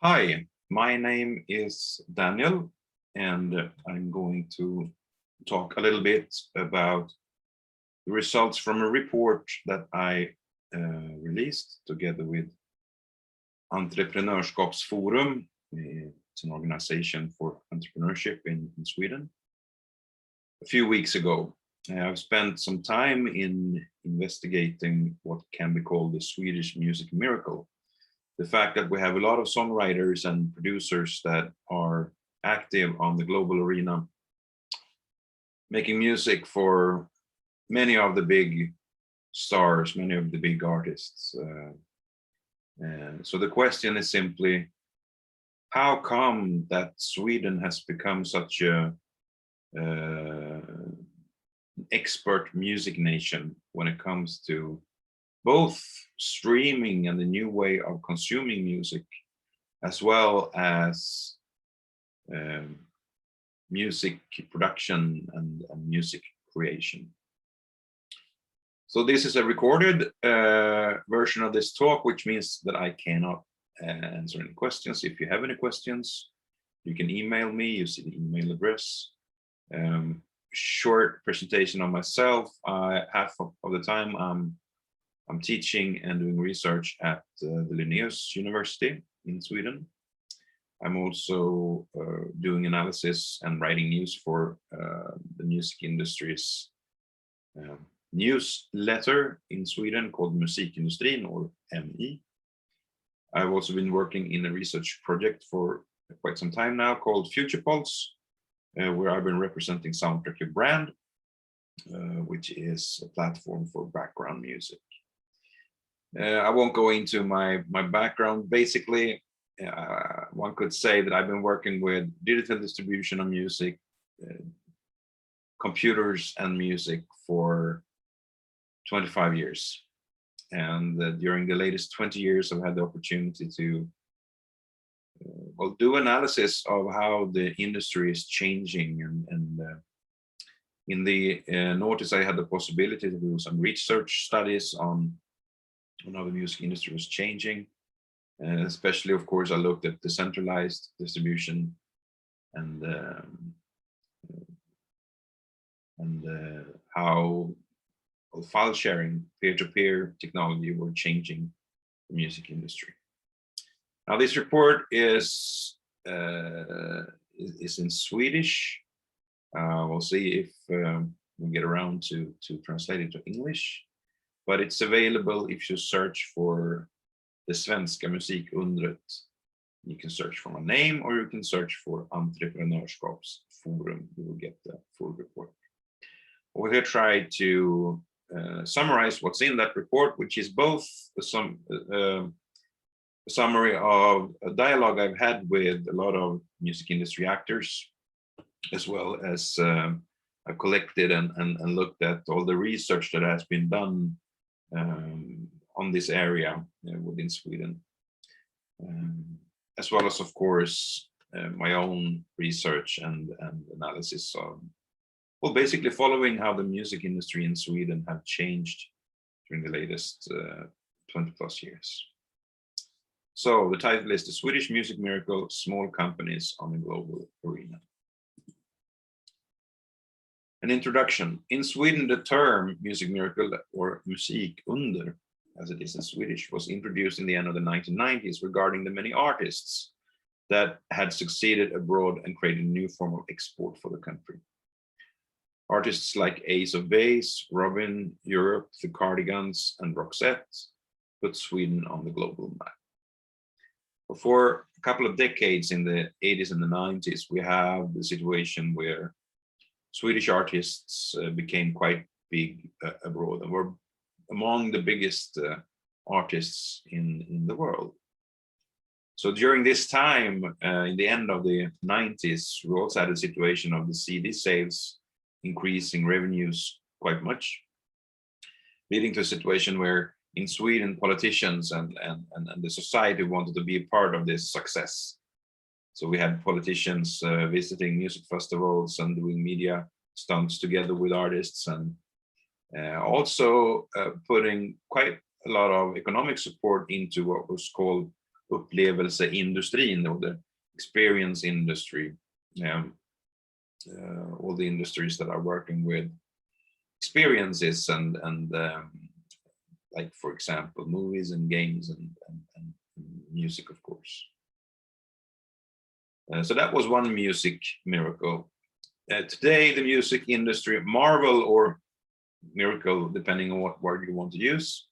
Hi, my name is Daniel, and I'm going to talk a little bit about the results from a report that I released together with Entreprenörskapsforum. It's an organization for entrepreneurship in Sweden. A few weeks ago, I've spent some time in investigating what can be called the Swedish Music Miracle. The fact that we have a lot of songwriters and producers that are active on the global arena, making music for many of the big stars, many of the big artists. So the question is simply, how come that Sweden has become such a expert music nation when it comes to both streaming and the new way of consuming music, as well as music production and music creation. So this is a recorded version of this talk, which means that I cannot answer any questions. If you have any questions, you can email me. You see the email address. Short presentation on myself. Half of the time I'm teaching and doing research at the Linnaeus University in Sweden. I'm also doing analysis and writing news for the music industry's newsletter in Sweden called Musikundret, or MI. I've also been working in a research project for quite some time now called Future Pulse, where I've been representing Soundtrack Your Brand, which is a platform for background music. I won't go into my background. Basically, one could say that I've been working with digital distribution of music, computers and music for 25 years. And during the latest 20 years, I've had the opportunity to do analysis of how the industry is changing. And in the notice, I had the possibility to do some research studies on how the music industry was changing. Especially, of course, I looked at decentralized distribution and how file sharing, peer-to-peer technology were changing the music industry. Now, this report is in Swedish. We'll see if we get around to translate it to English. But it's available if you search for the svenska musikundret. You can search for my name, or you can search for Entreprenörskapsforum. You will get the full report. We're going to try to summarize what's in that report, which is both a summary of a dialogue I've had with a lot of music industry actors, as well as I've collected and looked at all the research that has been done on this area within Sweden, as well as, of course, my own research and analysis of, well, basically following how the music industry in Sweden have changed during the latest 20 plus years. So the title is The Swedish Music Miracle, Small Companies on the Global Arena. An introduction. In Sweden, the term music miracle, or musikunder, as it is in Swedish, was introduced in the end of the 1990s regarding the many artists that had succeeded abroad and created a new form of export for the country. Artists like Ace of Base, Robin, Europe, the Cardigans, and Roxette put Sweden on the global map. For a couple of decades in the 80s and the 90s, we have the situation where Swedish artists became quite big abroad and were among the biggest artists in the world. So during this time, in the end of the 90s, we also had a situation of the CD sales increasing revenues quite much, leading to a situation where in Sweden, politicians and the society wanted to be a part of this success. So we had politicians visiting music festivals and doing media stunts together with artists, and also putting quite a lot of economic support into what was called upplevelseindustrin or the experience industry, all the industries that are working with experiences and like, for example, movies and games and music, of course. So that was one music miracle. Today, the music industry marvel or miracle, depending on what word you want to use,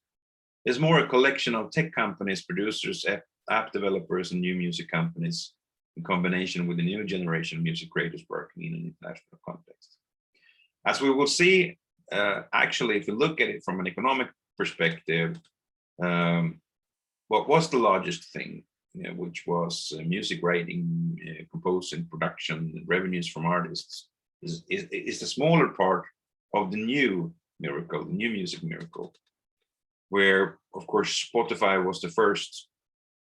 is more a collection of tech companies, producers, app developers, and new music companies in combination with the new generation of music creators working in an international context. As we will see, actually, if you look at it from an economic perspective, what was the largest thing, which was music writing, composing, production, revenues from artists, is the smaller part of the new miracle, the new music miracle, where, of course, Spotify was the first,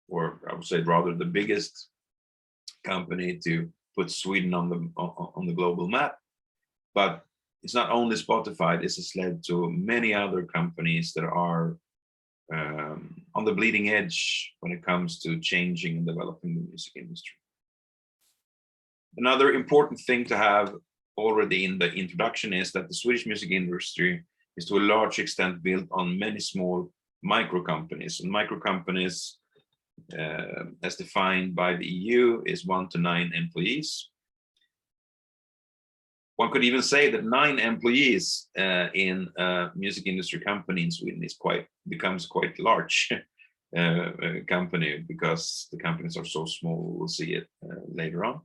or I would say rather the biggest company to put Sweden on the global map. But it's not only Spotify, this has led to many other companies that are on the bleeding edge when it comes to changing and developing the music industry. Another important thing to have already in the introduction is that the Swedish music industry is to a large extent built on many small micro companies. And micro companies, as defined by the EU, is 1 to 9 employees. One could even say that 9 employees in a music industry company in Sweden becomes quite large company, because the companies are so small. We'll see it later on.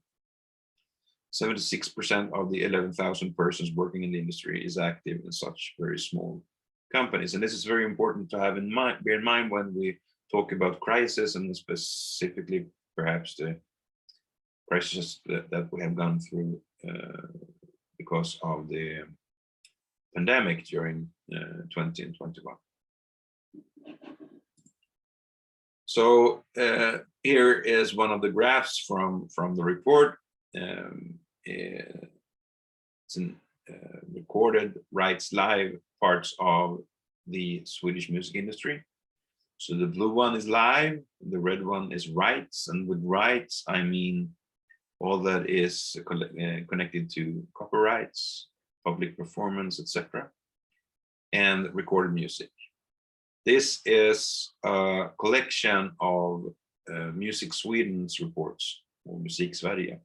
76% of the 11,000 persons working in the industry is active in such very small companies, and this is very important to have in mind. Bear in mind when we talk about crisis, and specifically perhaps the crisis that we have gone through because of the pandemic during 20 and 21. So here is one of the graphs from the report. It's in recorded rights live parts of the Swedish music industry. So the blue one is live, the red one is rights, and with rights I mean all that is connected to copyrights, public performance, etc., and recorded music. This is a collection of Music Sweden's reports, or Musik Sverige.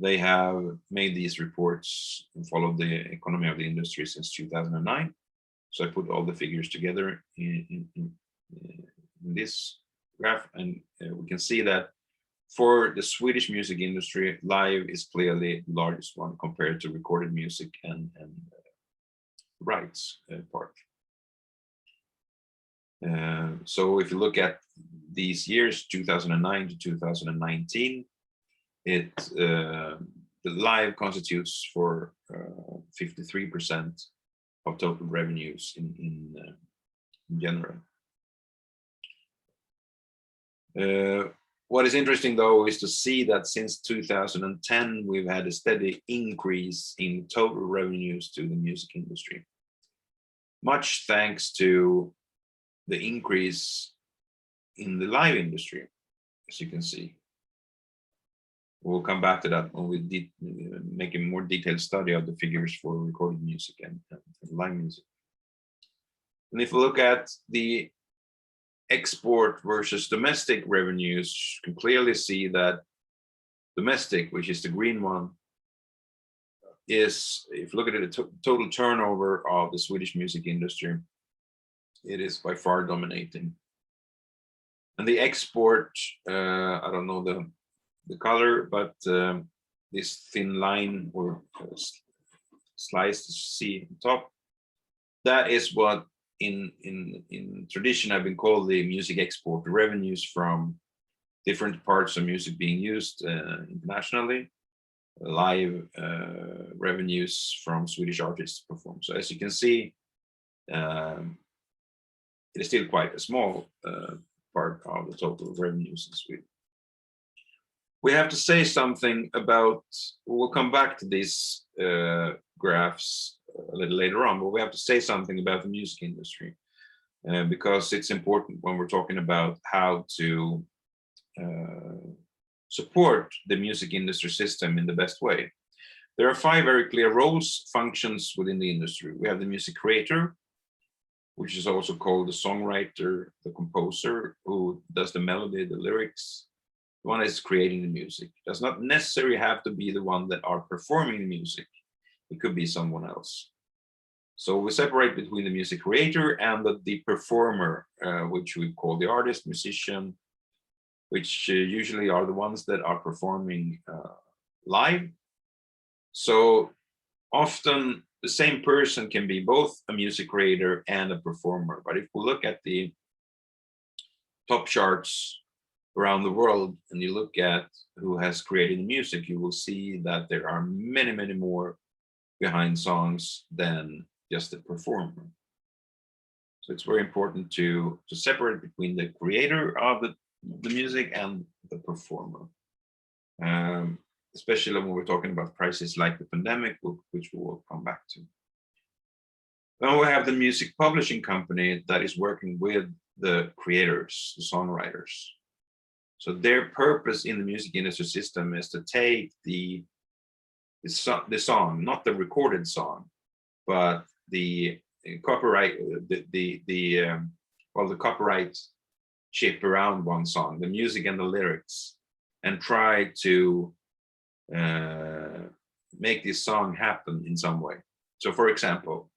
They have made these reports and followed the economy of the industry since 2009. So I put all the figures together in this graph, and we can see that for the Swedish music industry, live is clearly the largest one compared to recorded music and rights part. So if you look at these years, 2009 to 2019, the live constitutes for 53% of total revenues in general. What is interesting, though, is to see that since 2010, we've had a steady increase in total revenues to the music industry, much thanks to the increase in the live industry, as you can see. We'll come back to that when we make a more detailed study of the figures for recorded music and live music. And if we look at the export versus domestic revenues, you can clearly see that domestic, which is the green one, is, if you look at the total turnover of the Swedish music industry, it is by far dominating. And the export, I don't know the color, but this thin line or slice to see on top, that is what in tradition have been called the music export, revenues from different parts of music being used internationally, live revenues from Swedish artists perform. So as you can see, it is still quite a small part of the total revenues in Sweden. We have to say something about, we'll come back to these graphs a little later on, but we have to say something about the music industry because it's important when we're talking about how to support the music industry system in the best way. There are 5 very clear roles, functions within the industry. We have the music creator, which is also called the songwriter, the composer, who does the melody, the lyrics. The one is creating the music. It does not necessarily have to be the one that are performing the music. It could be someone else. So we separate between the music creator and the performer, which we call the artist, musician, which usually are the ones that are performing live. So often the same person can be both a music creator and a performer. But if we look at the top charts around the world and you look at who has created the music, you will see that there are many, many more behind songs than just the performer. So it's very important to separate between the creator of the music and the performer. Especially when we're talking about crises like the pandemic, which we will come back to. Then we have the music publishing company that is working with the creators, the songwriters. So their purpose in the music industry system is to take the song, not the recorded song, but the copyright, the copyright chip around one song, the music and the lyrics, and try to make this song happen in some way. So for example,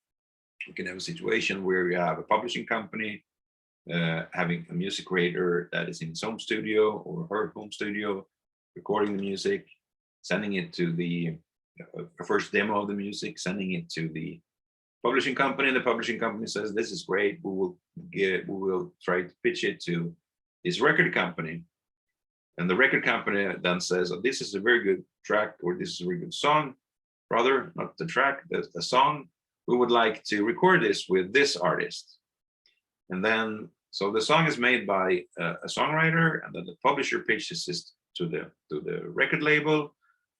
you can have a situation where you have a publishing company having a music creator that is in his home studio or her home studio, recording the music, sending it to the first demo of the music, sending it to the publishing company. The publishing company says, this is great, we will try to pitch it to this record company. And the record company then says, oh, this is a very good track, or this is a very good song, rather, not the track, the song. We would like to record this with this artist. And then, so the song is made by a songwriter, and then the publisher pitches this to the record label,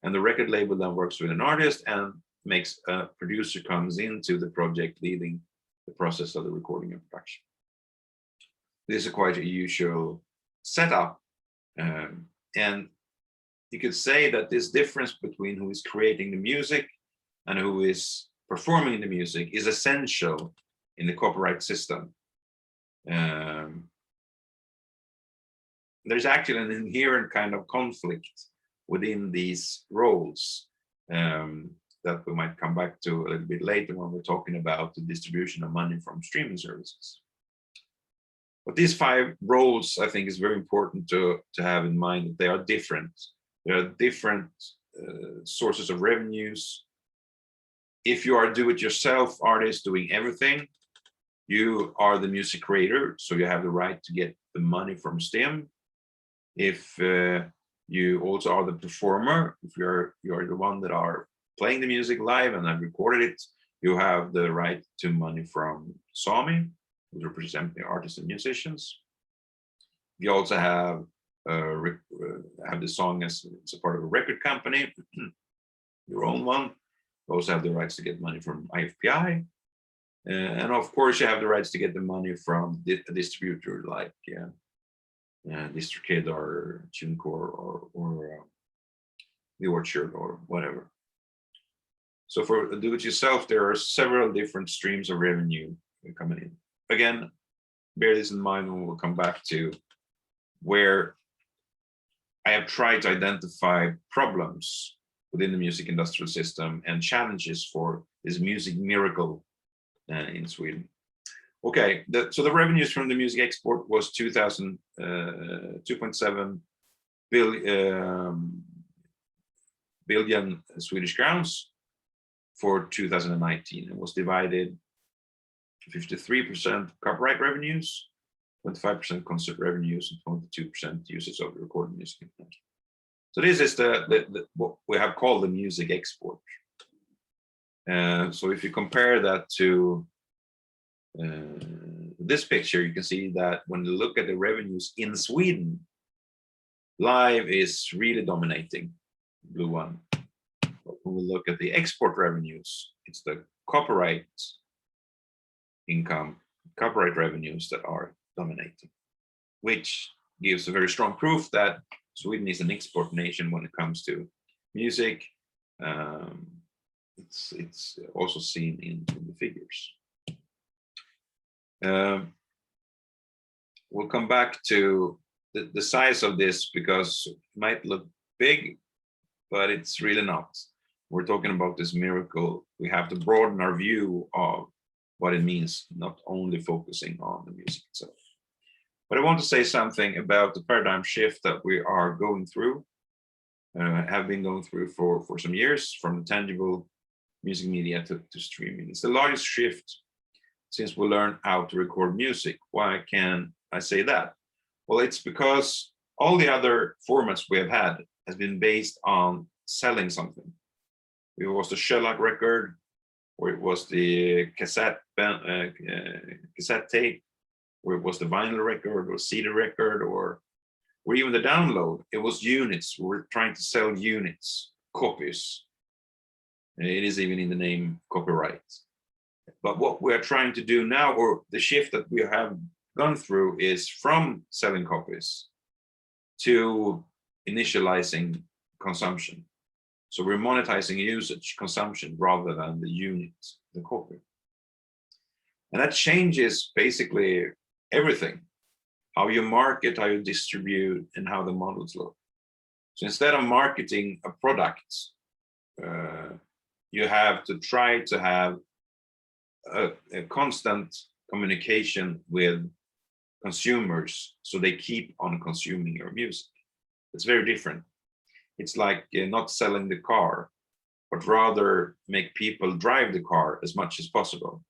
and the record label then works with an artist and makes a producer comes into the project, leading the process of the recording and production. This is quite a usual setup. And you could say that this difference between who is creating the music and who is performing the music is essential in the copyright system. There's actually an inherent kind of conflict within these roles that we might come back to a little bit later when we're talking about the distribution of money from streaming services. But these 5 roles, I think, is very important to have in mind that they are different. There are different sources of revenues. If you are a do-it-yourself artist doing everything, you are the music creator, so you have the right to get the money from STEM. If you also are the performer, if you're the one that are playing the music live and have recorded it, you have the right to money from SAMI, who represent the artists and musicians. You also have the song as a part of a record company, your own one. You also have the rights to get money from IFPI. And of course, you have the rights to get the money from a distributor like DistroKid or TuneCore or The Orchard or whatever. So for do-it-yourself, there are several different streams of revenue coming in. Again, bear this in mind when we'll come back to where I have tried to identify problems within the music industrial system and challenges for this music miracle in Sweden. Okay, so the revenues from the music export was 2.7 billion Swedish crowns for 2019. It was divided 53% copyright revenues, 25% concert revenues, and 22% usage of the recorded music. So this is what we have called the music export. So if you compare that to this picture, you can see that when you look at the revenues in Sweden, live is really dominating, blue one. But when we look at the export revenues, it's the copyright income, copyright revenues that are dominating, which gives a very strong proof that Sweden is an export nation when it comes to music. It's also seen in the figures. We'll come back to the size of this because it might look big, but it's really not. We're talking about this miracle. We have to broaden our view of what it means, not only focusing on the music itself. But I want to say something about the paradigm shift that we are going through, have been going through for some years, from the tangible music media to streaming. It's the largest shift since we learned how to record music. Why can I say that? Well, it's because all the other formats we have had has been based on selling something. It was the shellac record, or it was the cassette tape, or it was the vinyl record or CD record, or even the download. It was units. We were trying to sell units, copies. It is even in the name copyright. But what we are trying to do now, or the shift that we have gone through, is from selling copies to initializing consumption. So we're monetizing usage, consumption, rather than the unit, the copy. And that changes basically everything: how you market, how you distribute, and how the models look. So instead of marketing a product, you have to try to have a constant communication with consumers so they keep on consuming your music. It's very different. It's like not selling the car, but rather make people drive the car as much as possible.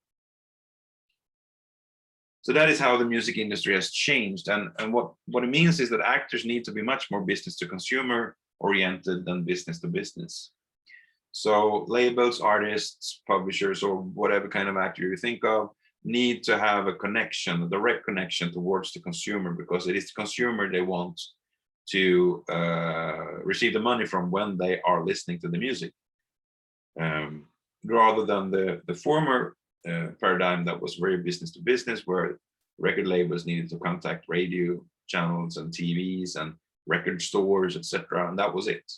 So that is how the music industry has changed. And what it means is that actors need to be much more business to consumer oriented than business to business. So labels, artists, publishers, or whatever kind of actor you think of need to have a connection, a direct connection towards the consumer, because it is the consumer they want to receive the money from when they are listening to the music, rather than the former paradigm that was very business to business, where record labels needed to contact radio channels and TVs and record stores, etc., and that was it.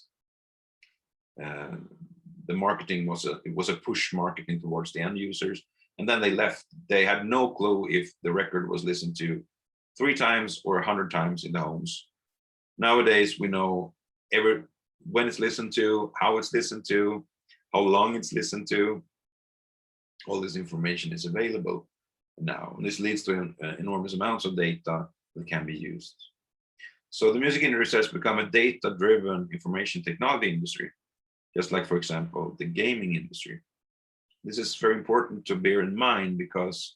The marketing was a push marketing towards the end users, and then they left. They had no clue if the record was listened to 3 times or 100 times in the homes. Nowadays, we know when it's listened to, how it's listened to, how long it's listened to. All this information is available now, and this leads to enormous amounts of data that can be used. So the music industry has become a data-driven information technology industry, just like, for example, the gaming industry. This is very important to bear in mind because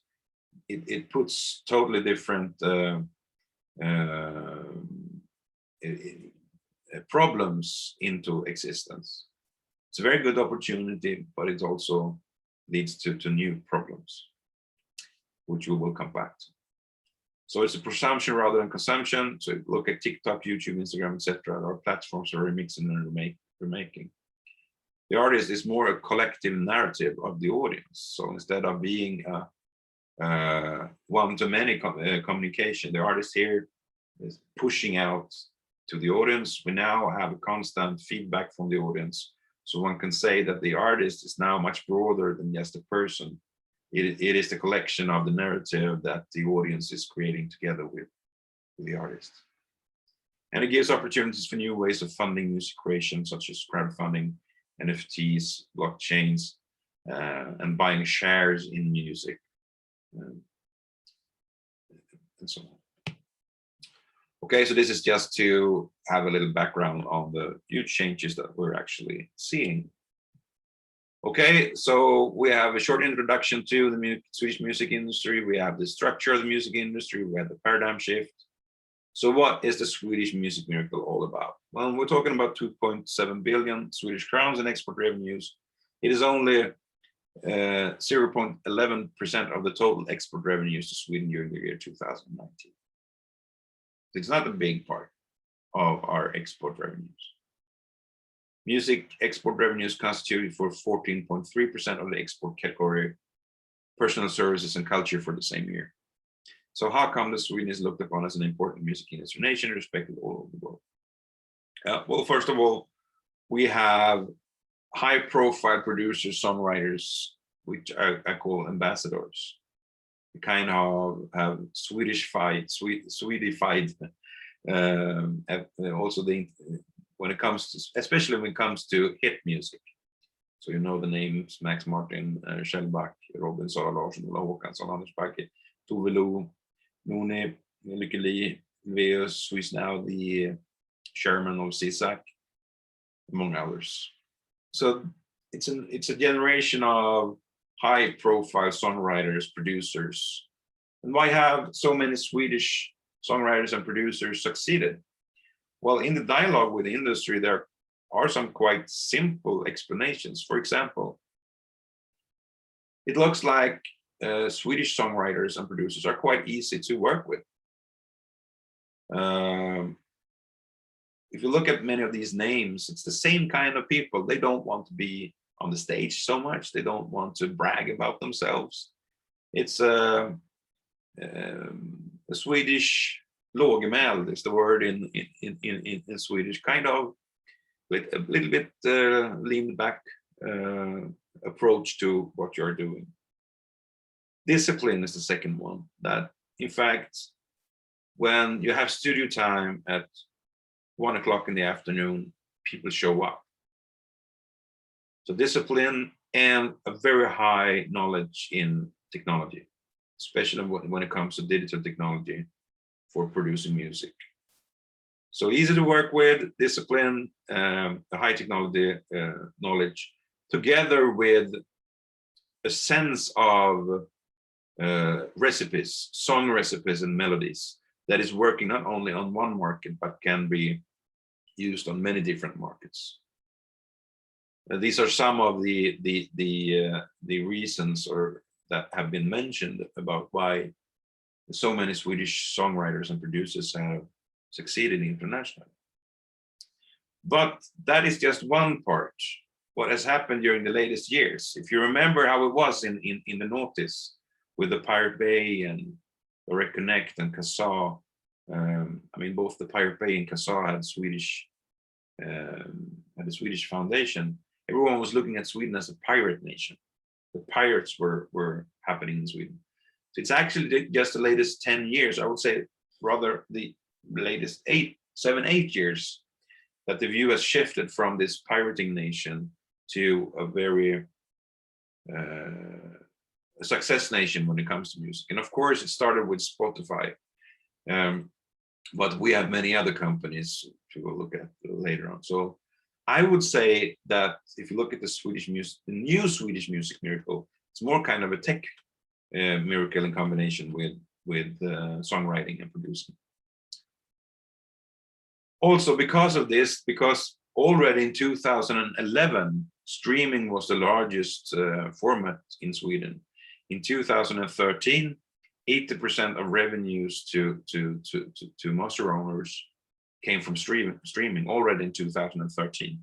it puts totally different problems into existence. It's a very good opportunity, but it also leads to new problems, which we will come back to. So it's a presumption rather than consumption. So look at TikTok, YouTube, Instagram, etc. Our platforms are remixing and remaking. The artist is more a collective narrative of the audience. So instead of being a one-to-many communication, the artist here is pushing out to the audience. We now have a constant feedback from the audience. So one can say that the artist is now much broader than just a person. It is the collection of the narrative that the audience is creating together with the artist. And it gives opportunities for new ways of funding music creation, such as crowdfunding, NFTs, blockchains, and buying shares in music, and so on. Okay, so this is just to have a little background on the huge changes that we're actually seeing. Okay, so we have a short introduction to the Swedish music industry. We have the structure of the music industry. We have the paradigm shift. So what is the Swedish Music Miracle all about? Well, we're talking about 2.7 billion Swedish crowns in export revenues. It is only 0.11% of the total export revenues to Sweden during the year 2019. It's not a big part of our export revenues. Music export revenues constituted for 14.3% of the export category, personal services and culture for the same year. So how come that Sweden is looked upon as an important music industry nation, respected all over the world? Well, first of all, we have high-profile producers, songwriters, which I call ambassadors. We kind of have Swedish-fied, also when it comes to, especially when it comes to hit music. So you know the names Max Martin, Shellback, Robin, Sara Larsson, Ola Håkansson, Anders Bagge, Tove Lo, Noni, Lykke Li, Veus, who is now the chairman of CSAC, among others. So it's a generation of high-profile songwriters, producers. And why have so many Swedish songwriters and producers succeeded? Well, in the dialogue with the industry, there are some quite simple explanations. For example, it looks like Swedish songwriters and producers are quite easy to work with. If you look at many of these names, it's the same kind of people. They don't want to be on the stage so much. They don't want to brag about themselves. It's a Swedish lågmäld is the word in Swedish, kind of with a little bit leaned back approach to what you're doing. Discipline is the second one, that in fact, when you have studio time at 1 o'clock in the afternoon, people show up. So discipline and a very high knowledge in technology, especially when it comes to digital technology for producing music. So easy to work with, discipline, the high technology knowledge, together with a sense of recipes, song recipes and melodies that is working not only on one market, but can be used on many different markets. These are some of the reasons that have been mentioned about why so many Swedish songwriters and producers have succeeded internationally. But that is just one part. What has happened during the latest years? If you remember how it was in the noughties with the Pirate Bay and the Reconnect and Kazaa. I mean, both the Pirate Bay and Kazaa had a Swedish foundation. Everyone was looking at Sweden as a pirate nation. The pirates were happening in Sweden. So it's actually just the latest 10 years, I would say, rather the latest 7, 8 years, that the view has shifted from this pirating nation to a very a success nation when it comes to music. And of course, it started with Spotify, but we have many other companies to look at later on. So I would say that if you look at the new Swedish Music Miracle, it's more kind of a tech miracle in combination with songwriting and producing. Also, because of this, because already in 2011, streaming was the largest format in Sweden. In 2013, 80% of revenues to master owners came from streaming already in 2013.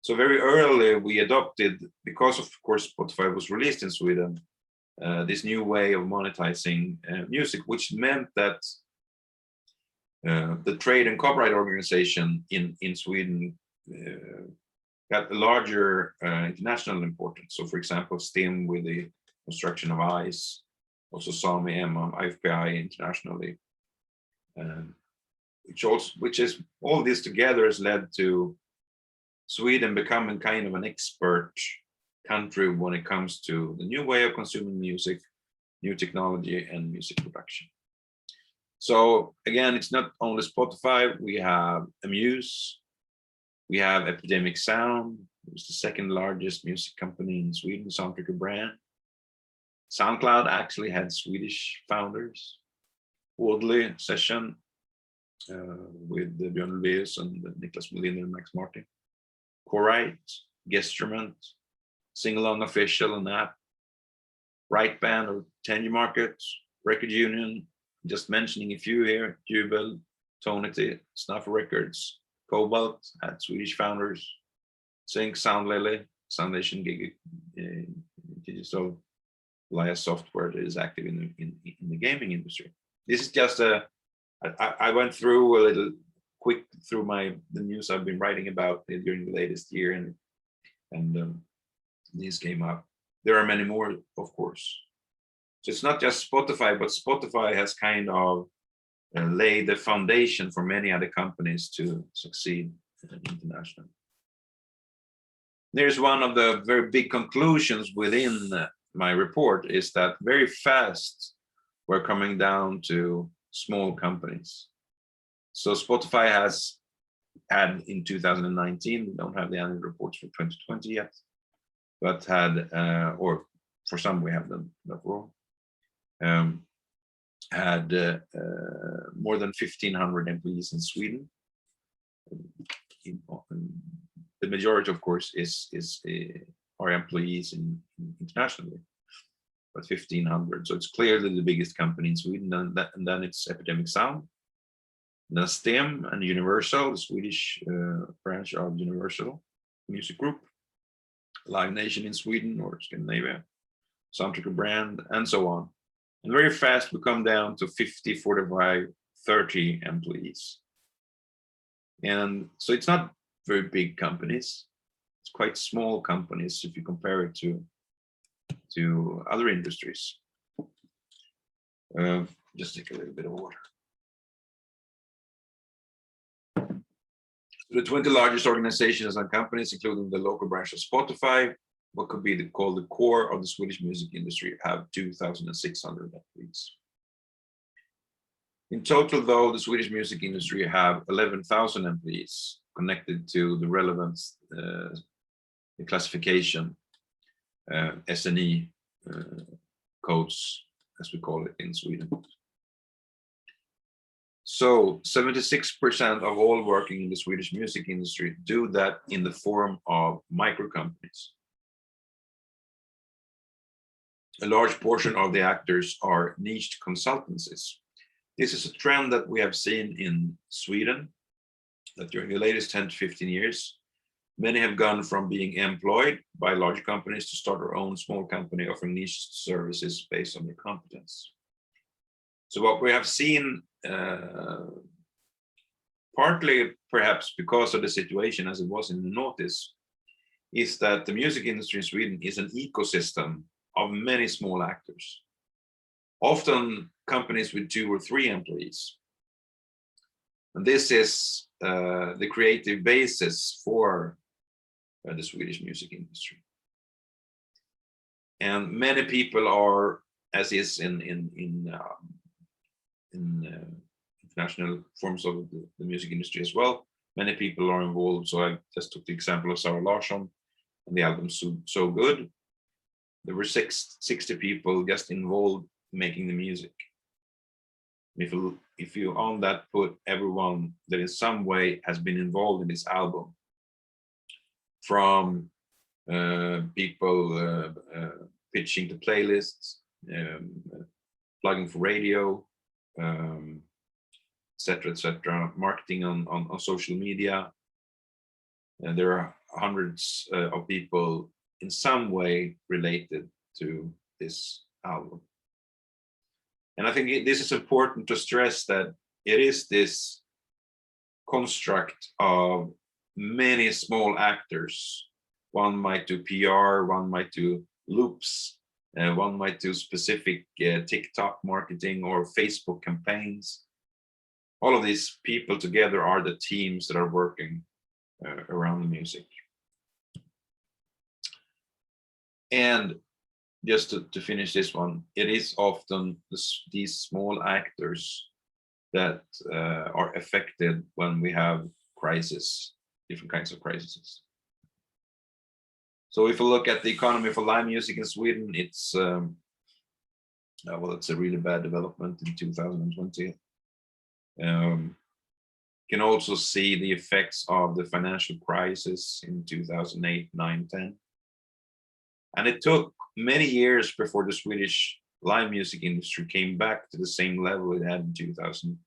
So very early we adopted, because of course Spotify was released in Sweden, this new way of monetizing music, which meant that the trade and copyright organization in Sweden got a larger international importance. So for example, STIM with the construction of ICE, also Sami, EMA, IFPI internationally, which is all this together has led to Sweden becoming kind of an expert country when it comes to the new way of consuming music, new technology, and music production. So again, it's not only Spotify, we have Amuse, we have Epidemic Sound, it's the second largest music company in Sweden, soundtracker brand. SoundCloud actually had Swedish founders. Audley Session with Björn Ulvaeus and Niklas Melinder and Max Martin. Corite, Guestrument, Single Unofficial and App, Right Band or Tenure Market, Record Union, just mentioning a few here, Jubel, Tonity, Snuff Records, Cobalt had Swedish founders, Sync, Sound Lily, Soundation Gig Digital, via software that is active in the gaming industry. This is just I went through a little quick through the news I've been writing about during the latest year, and these came up. There are many more, of course. So it's not just Spotify, but Spotify has kind of laid the foundation for many other companies to succeed internationally. There's one of the very big conclusions within my report is that very fast we're coming down to small companies. So Spotify has had in 2019, we don't have the annual reports for 2020 yet, but had, or for some we have them overall, had more than 1,500 employees in Sweden. The majority, of course, are employees internationally, but 1,500. So it's clearly the biggest company in Sweden, and then it's Epidemic Sound, then STEM and Universal, the Swedish branch of Universal Music Group, Live Nation in Sweden or Scandinavia, Soundtracker Brand, and so on. And very fast we come down to 50, 45, 30 employees. And so it's not very big companies. It's quite small companies if you compare it to other industries. Just take a little bit of water. The 20 largest organizations and companies, including the local branch of Spotify, what could be called the core of the Swedish music industry, have 2,600 employees. In total, though, the Swedish music industry have 11,000 employees connected to the relevant the classification, SNE codes, as we call it in Sweden. So 76% of all working in the Swedish music industry do that in the form of micro companies. A large portion of the actors are niched consultancies. This is a trend that we have seen in Sweden, that during the latest 10 to 15 years, many have gone from being employed by large companies to start their own small company offering niche services based on their competence. So what we have seen, partly perhaps because of the situation as it was in the notice, is that the music industry in Sweden is an ecosystem of many small actors, often companies with 2 or 3 employees. And this is the creative basis for the Swedish music industry. And many people are, as is in international forms of the music industry as well, many people are involved. So I just took the example of Sara Larsson and the album So Good. There were 60 people just involved making the music. If you on that put everyone that in some way has been involved in this album, from people pitching to playlists, plugging for radio, etc., marketing on social media, and there are hundreds of people in some way related to this album. And I think this is important to stress, that it is this construct of many small actors. One might do PR, one might do loops, one might do specific TikTok marketing or Facebook campaigns. All of these people together are the teams that are working around the music. And just to finish this one, it is often these small actors that are affected when we have crises, different kinds of crises. So if we look at the economy for live music in Sweden, it's well, it's a really bad development in 2020. You can also see the effects of the financial crisis in 2008, 9, 10. And it took many years before the Swedish live music industry came back to the same level it had in 2000,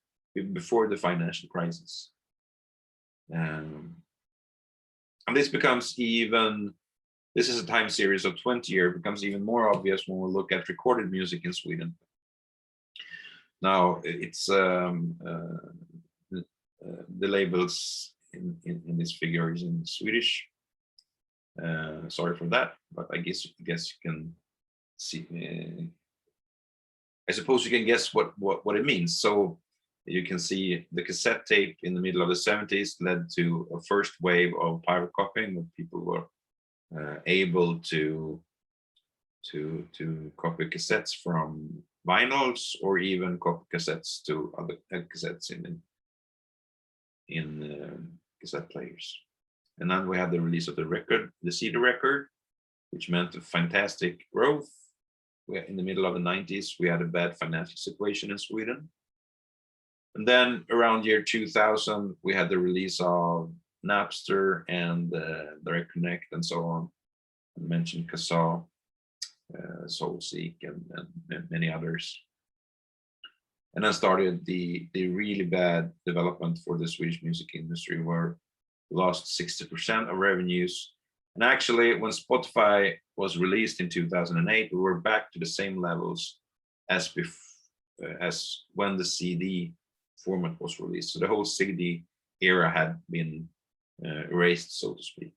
before the financial crisis. And this becomes even This is a time series of 20 years. It becomes even more obvious when we look at recorded music in Sweden. Now, it's the labels in this figure is in Swedish. Sorry for that, but I guess you can see. I suppose you can guess what it means. So you can see the cassette tape in the middle of the 70s led to a first wave of pirate copying, where people were able to copy cassettes from vinyls, or even copy cassettes to other cassettes in cassette players. And then we had the release of the CD record, which meant a fantastic growth. In the middle of the 90s, we had a bad financial situation in Sweden. And then around year 2000, we had the release of Napster and Direct Connect and so on. I mentioned Kazaa, Soulseek, and many others. And then started the really bad development for the Swedish music industry, where we lost 60% of revenues. And actually, when Spotify was released in 2008, we were back to the same levels as when the CD format was released. So the whole CD era had been erased, so to speak.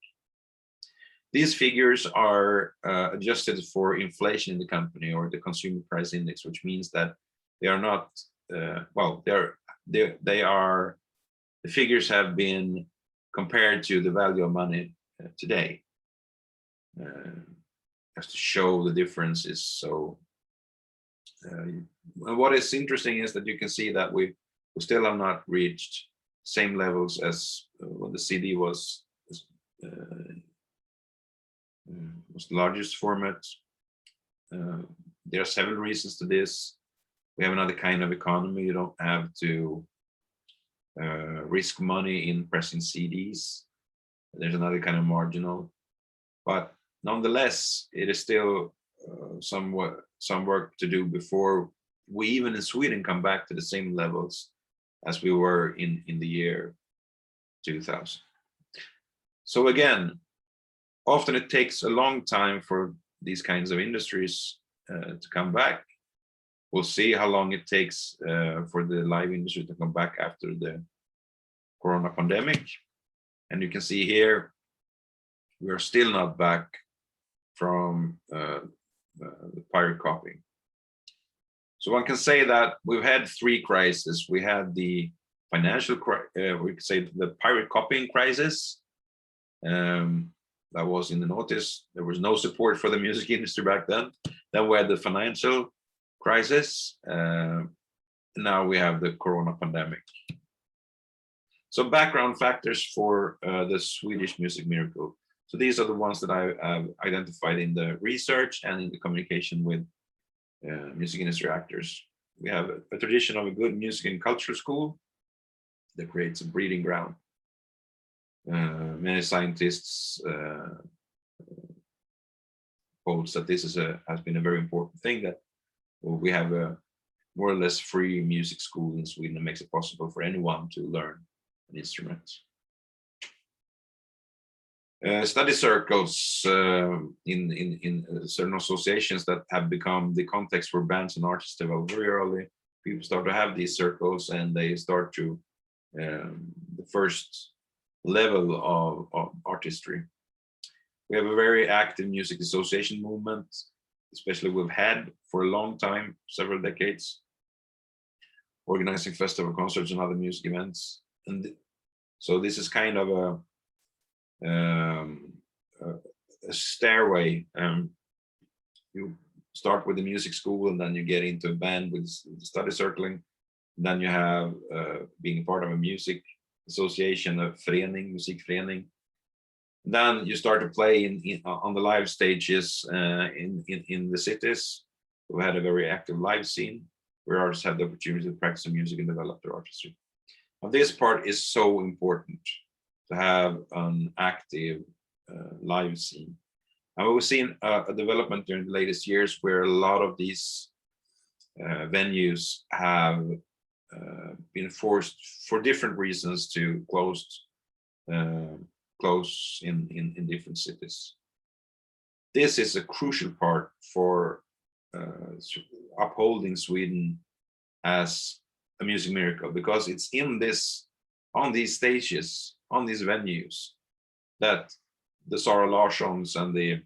These figures are adjusted for inflation in the company, or the consumer price index, which means that they are not the figures have been compared to the value of money today, just to show the differences. So what is interesting is that you can see that we still have not reached same levels as when the CD was the largest format. There are several reasons to this. We have another kind of economy. You don't have to risk money in pressing CDs. There's another kind of marginal, but nonetheless, it is still some work to do before we even in Sweden come back to the same levels as we were in the year 2000. So again, often it takes a long time for these kinds of industries to come back. We'll see how long it takes for the live industry to come back after the Corona pandemic. And you can see here, we are still not back from the pirate copying. So one can say that we've had three crises. We had the financial, we could say the pirate copying crisis. That was in the notice. There was no support for the music industry back then. Then we had the financial crisis. Now we have the Corona pandemic. So background factors for the Swedish Music Miracle. So these are the ones that I have identified in the research and in the communication with music industry actors. We have a tradition of a good music and culture school that creates a breeding ground. Many scientists holds that this has been a very important thing, that we have a more or less free music school in Sweden that makes it possible for anyone to learn an instrument. Study circles in certain associations that have become the context where bands and artists develop very early. People start to have these circles, and they start to the first level of artistry. We have a very active music association movement, especially we've had for a long time, several decades, organizing festival concerts and other music events. And so this is kind of a stairway. You start with the music school, and then you get into a band with study circling. Then you have being part of a music association, a förening, musikförening. Then you start to play on the live stages in the cities. We had a very active live scene where artists have the opportunity to practice music and develop their artistry. Now, this part is so important, to have an active live scene. And we've seen a development during the latest years where a lot of these venues have been forced for different reasons to close in different cities. this is a crucial part for upholding Sweden as a music miracle, because it's in this, on these stages, on these venues, that the Sara Larssons and the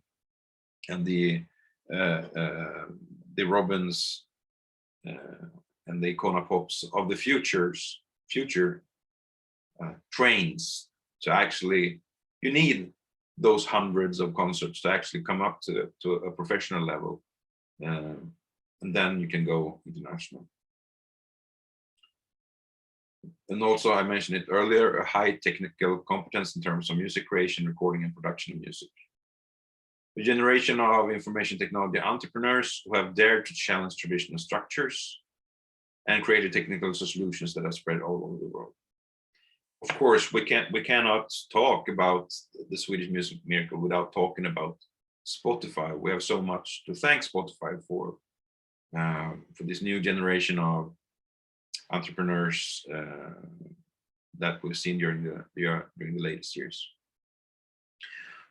Robins and the Icona Pops of the future trains to actually, you need those hundreds of concerts to actually come up to a professional level, and then you can go international. And also, I mentioned it earlier, a high technical competence in terms of music creation, recording, and production of music. A generation of information technology entrepreneurs who have dared to challenge traditional structures and created technical solutions that are spread all over the world. Of course, we cannot talk about the Swedish Music Miracle without talking about Spotify. We have so much to thank Spotify for this new generation of entrepreneurs that we've seen during the latest years.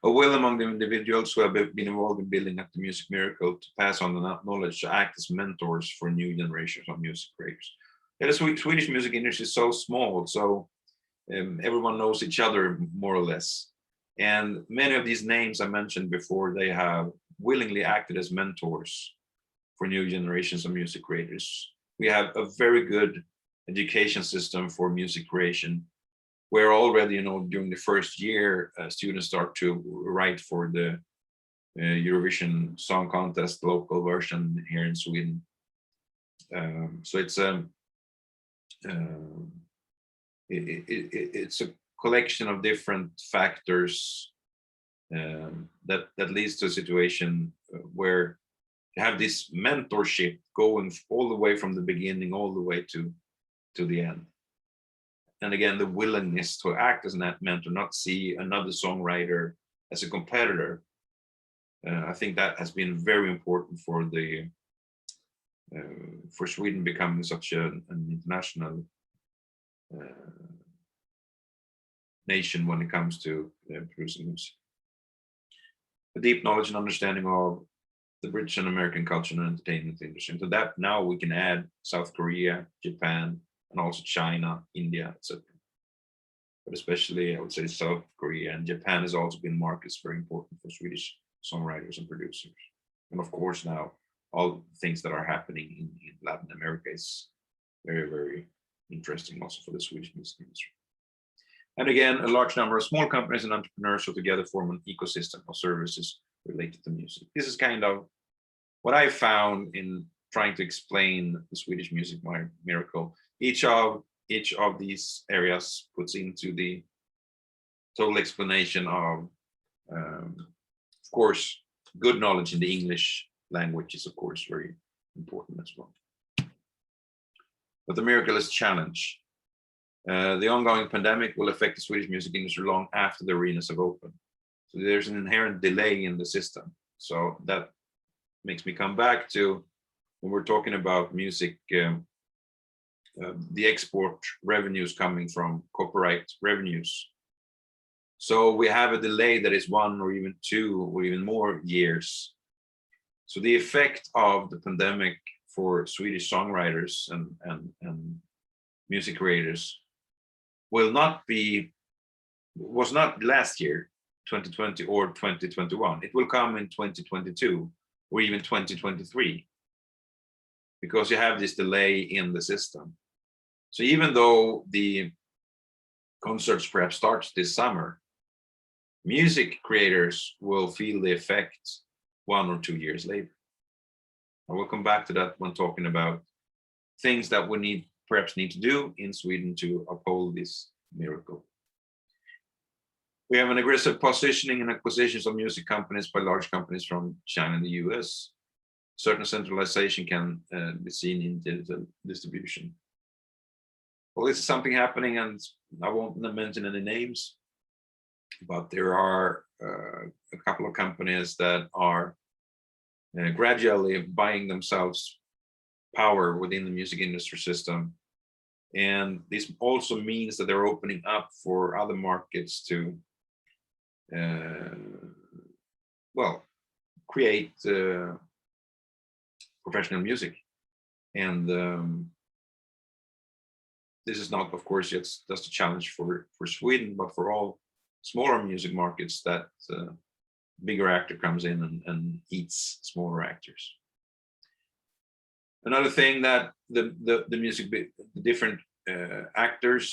A will among the individuals who have been involved in building up the Music Miracle to pass on the knowledge, to act as mentors for new generations of music creators. Yeah, the Swedish music industry is so small, so everyone knows each other more or less. And many of these names I mentioned before, they have willingly acted as mentors for new generations of music creators. We have a very good education system for music creation, where already, during the first year, students start to write for the Eurovision Song Contest local version here in Sweden. So it's a collection of different factors that leads to a situation where you have this mentorship going all the way from the beginning all the way to the end. And again, the willingness to act as a mentor, not see another songwriter as a competitor. I think that has been very important for Sweden becoming such an international nation when it comes to producing music. A deep knowledge and understanding of the British and American culture and entertainment industry. And to that, now we can add South Korea, Japan, and also China, India, etc. But especially, I would say, South Korea and Japan has also been markets very important for Swedish songwriters and producers. And of course, now all things that are happening in Latin America is very, very interesting also for the Swedish music industry. And again, a large number of small companies and entrepreneurs who together form an ecosystem of services related to music. This is kind of what I found in trying to explain the Swedish Music Miracle. Each of these areas puts into the total explanation of course, good knowledge in the English language is, of course, very important as well. But the miracle is challenge. The ongoing pandemic will affect the Swedish music industry long after the arenas have opened. So there's an inherent delay in the system. So that makes me come back to when we're talking about music, the export revenues coming from copyright revenues. So we have a delay that is 1 or even 2 or even more years. So the effect of the pandemic for Swedish songwriters and music creators was not last year, 2020 or 2021. It will come in 2022 or even 2023, because you have this delay in the system. So even though the concerts perhaps starts this summer, music creators will feel the effect 1 or 2 years later. I will come back to that when talking about things that we perhaps need to do in Sweden to uphold this miracle. We have an aggressive positioning and acquisitions of music companies by large companies from China and the US. Certain centralization can be seen in digital distribution. Well, this is something happening, and I won't mention any names, but there are a couple of companies that are gradually buying themselves power within the music industry system. And this also means that they're opening up for other markets to, create professional music. And this is not, of course, just a challenge for Sweden, but for all smaller music markets, that bigger actor comes in and eats smaller actors. Another thing that the different actors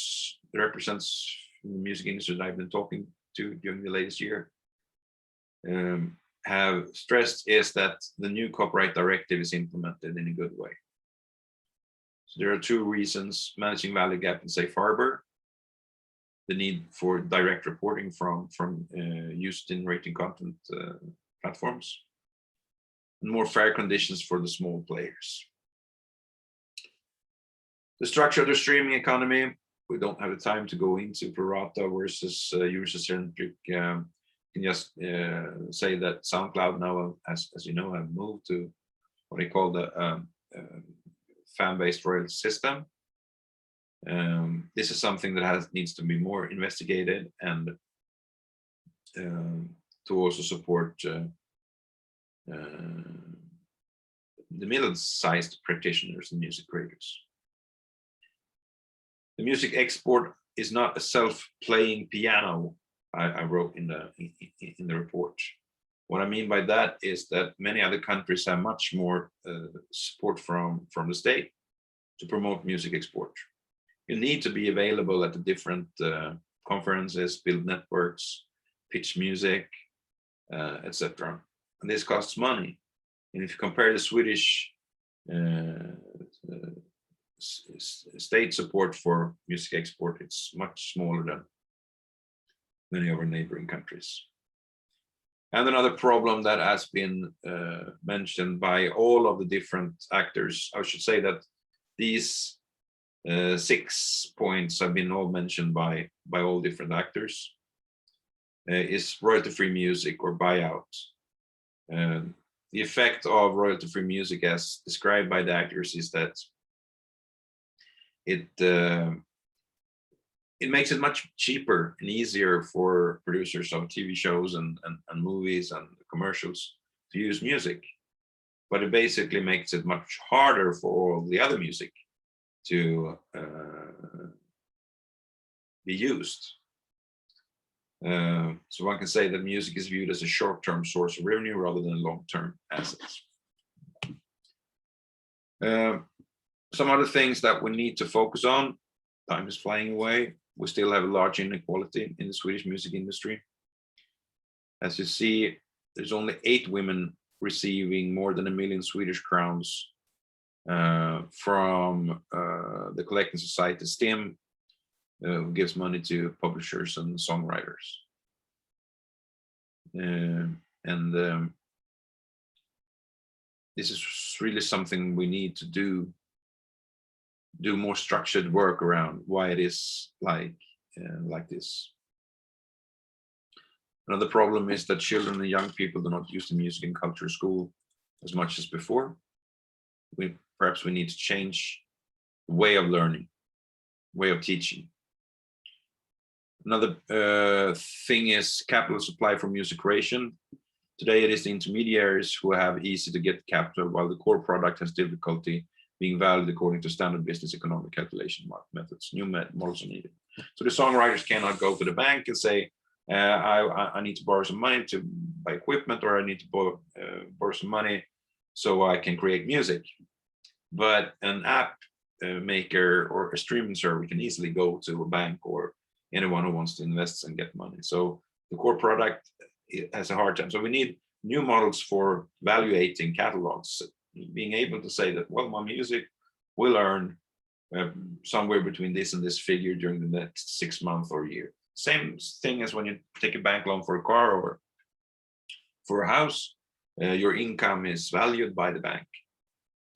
represents the music industry that I've been talking to during the latest year have stressed is that the new copyright directive is implemented in a good way. So there are two reasons: managing value gap and safe harbor, the need for direct reporting from user-generating content platforms, and more fair conditions for the small players. The structure of the streaming economy, we don't have the time to go into pro rata versus user-centric. Can just say that SoundCloud now, as you know, have moved to what they call the fan-based royalty system. This is something that needs to be more investigated, and to also support the middle-sized practitioners and music creators. The music export is not a self-playing piano, I wrote in the report. What I mean by that is that many other countries have much more support from the state to promote music export. You need to be available at the different conferences, build networks, pitch music, etc. And this costs money. And if you compare the Swedish state support for music export, it's much smaller than many of our neighboring countries. And another problem that has been mentioned by all of the different actors, I should say that these 6 points have been all mentioned by all different actors, is royalty-free music or buyout. The effect of royalty-free music as described by the actors is that it makes it much cheaper and easier for producers of TV shows and movies and commercials to use music, but it basically makes it much harder for all the other music to be used. So one can say that music is viewed as a short-term source of revenue rather than long-term assets. Some other things that we need to focus on. Time is flying away. We still have a large inequality in the Swedish music industry. As you see, there's only 8 women receiving more than 1 million Swedish crowns from the collecting society STIM, who gives money to publishers and songwriters. This is really something we need to do more structured work around why it is like this. Another problem is that children and young people do not use the music and culture school as much as before. Perhaps we need to change the way of learning, way of teaching. Another thing is capital supply for music creation. Today it is the intermediaries who have easy to get capital, while the core product has difficulty being valued according to standard business economic calculation methods. New models are needed. So the songwriters cannot go to the bank and say, I need to borrow some money to buy equipment, or I need to borrow some money so I can create music. But an app maker or a streaming server can easily go to a bank or anyone who wants to invest and get money. So the core product has a hard time. So we need new models for evaluating catalogs, being able to say that, well, my music will earn somewhere between this and this figure during the next 6 months or year. Same thing as when you take a bank loan for a car or for a house, your income is valued by the bank.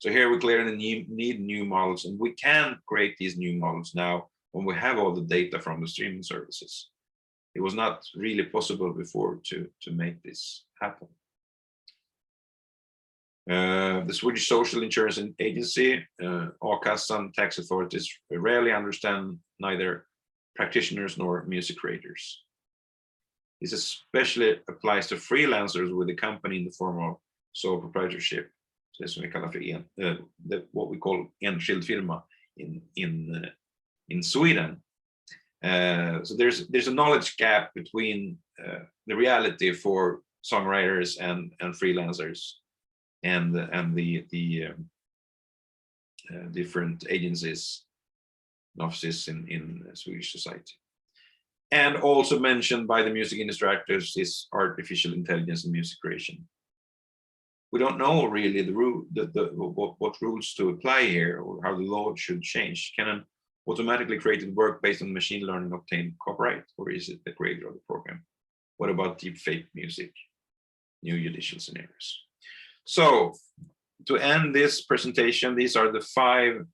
So here we clearly need new models, and we can create these new models now when we have all the data from the streaming services. It was not really possible before to make this happen. The Swedish Social Insurance Agency, A-kassan, tax authorities rarely understand neither practitioners nor music creators. This especially applies to freelancers with a company in the form of sole proprietorship. Så det som vi kallar för what we call enskild firma in Sweden. So there's a knowledge gap between the reality for songwriters and freelancers and the different agencies and offices in Swedish society. And also mentioned by the music industry actors is artificial intelligence in music creation. We don't know really what rules to apply here or how the law should change. Can an automatically created work based on machine learning obtain copyright, or is it the creator of the program? What about deepfake music? New judicial scenarios. So to end this presentation, these are the 5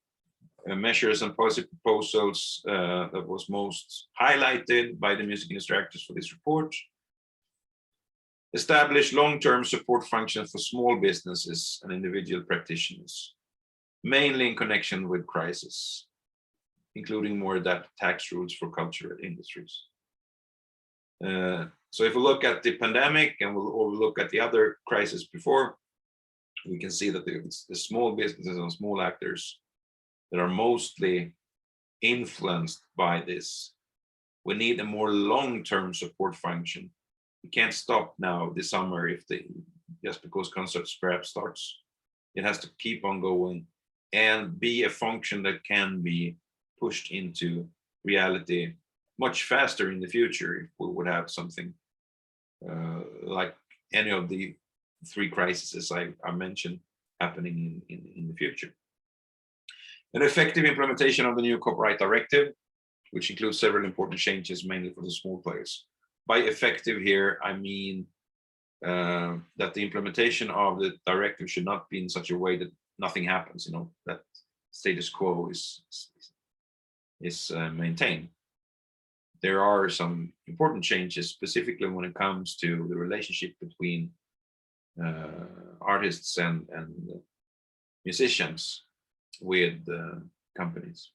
measures and policy proposals that was most highlighted by the music industry actors for this report. Establish long-term support functions for small businesses and individual practitioners, mainly in connection with crisis, including more adapted tax rules for cultural industries. So if we look at the pandemic and we'll look at the other crises before, we can see that the small businesses and small actors that are mostly influenced by this. We need a more long-term support function. We can't stop now this summer just because concerts perhaps starts. It has to keep on going and be a function that can be pushed into reality much faster in the future if we would have something like any of the 3 crises I mentioned happening in the future. An effective implementation of the new copyright directive, which includes several important changes, mainly for the small players. By effective here, I mean that the implementation of the directive should not be in such a way that nothing happens, that status quo is maintained. There are some important changes, specifically when it comes to the relationship between artists and musicians with companies.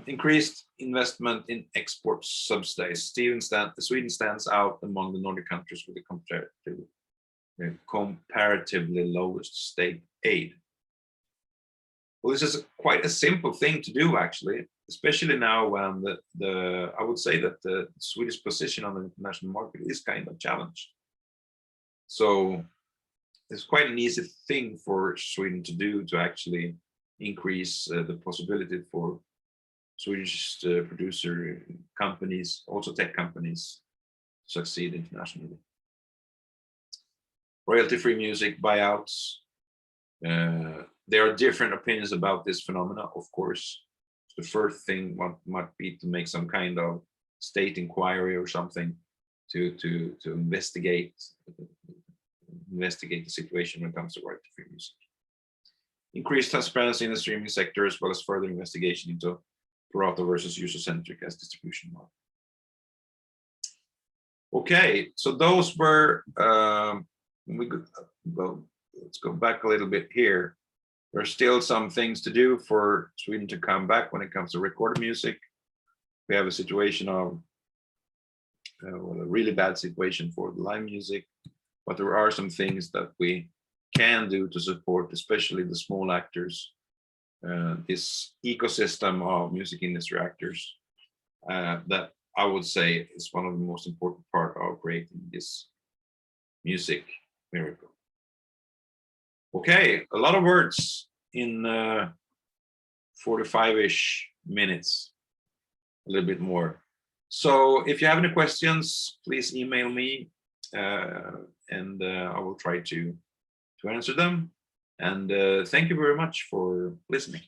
Increased investment in export subsidies. Sweden stands out among the Nordic countries with the comparatively lowest state aid. Well, this is quite a simple thing to do, actually, especially now when I would say that the Swedish position on the international market is kind of challenged. So it's quite an easy thing for Sweden to do to actually increase the possibility for Swedish producer companies, also tech companies, succeed internationally. Royalty-free music buyouts. There are different opinions about this phenomena, of course. The first thing might be to make some kind of state inquiry or something to investigate the situation when it comes to royalty-free music. Increased transparency in the streaming sector, as well as further investigation into Pirato versus user-centric as distribution model. Okay, so those were, let's go back a little bit here. There are still some things to do for Sweden to come back when it comes to recorded music. We have a situation of a really bad situation for the live music, but there are some things that we can do to support, especially the small actors, this ecosystem of music industry actors that I would say is one of the most important part of creating this music miracle. Okay, a lot of words in 45-ish minutes, a little bit more. So if you have any questions, please email me and I will try to answer them. And thank you very much for listening.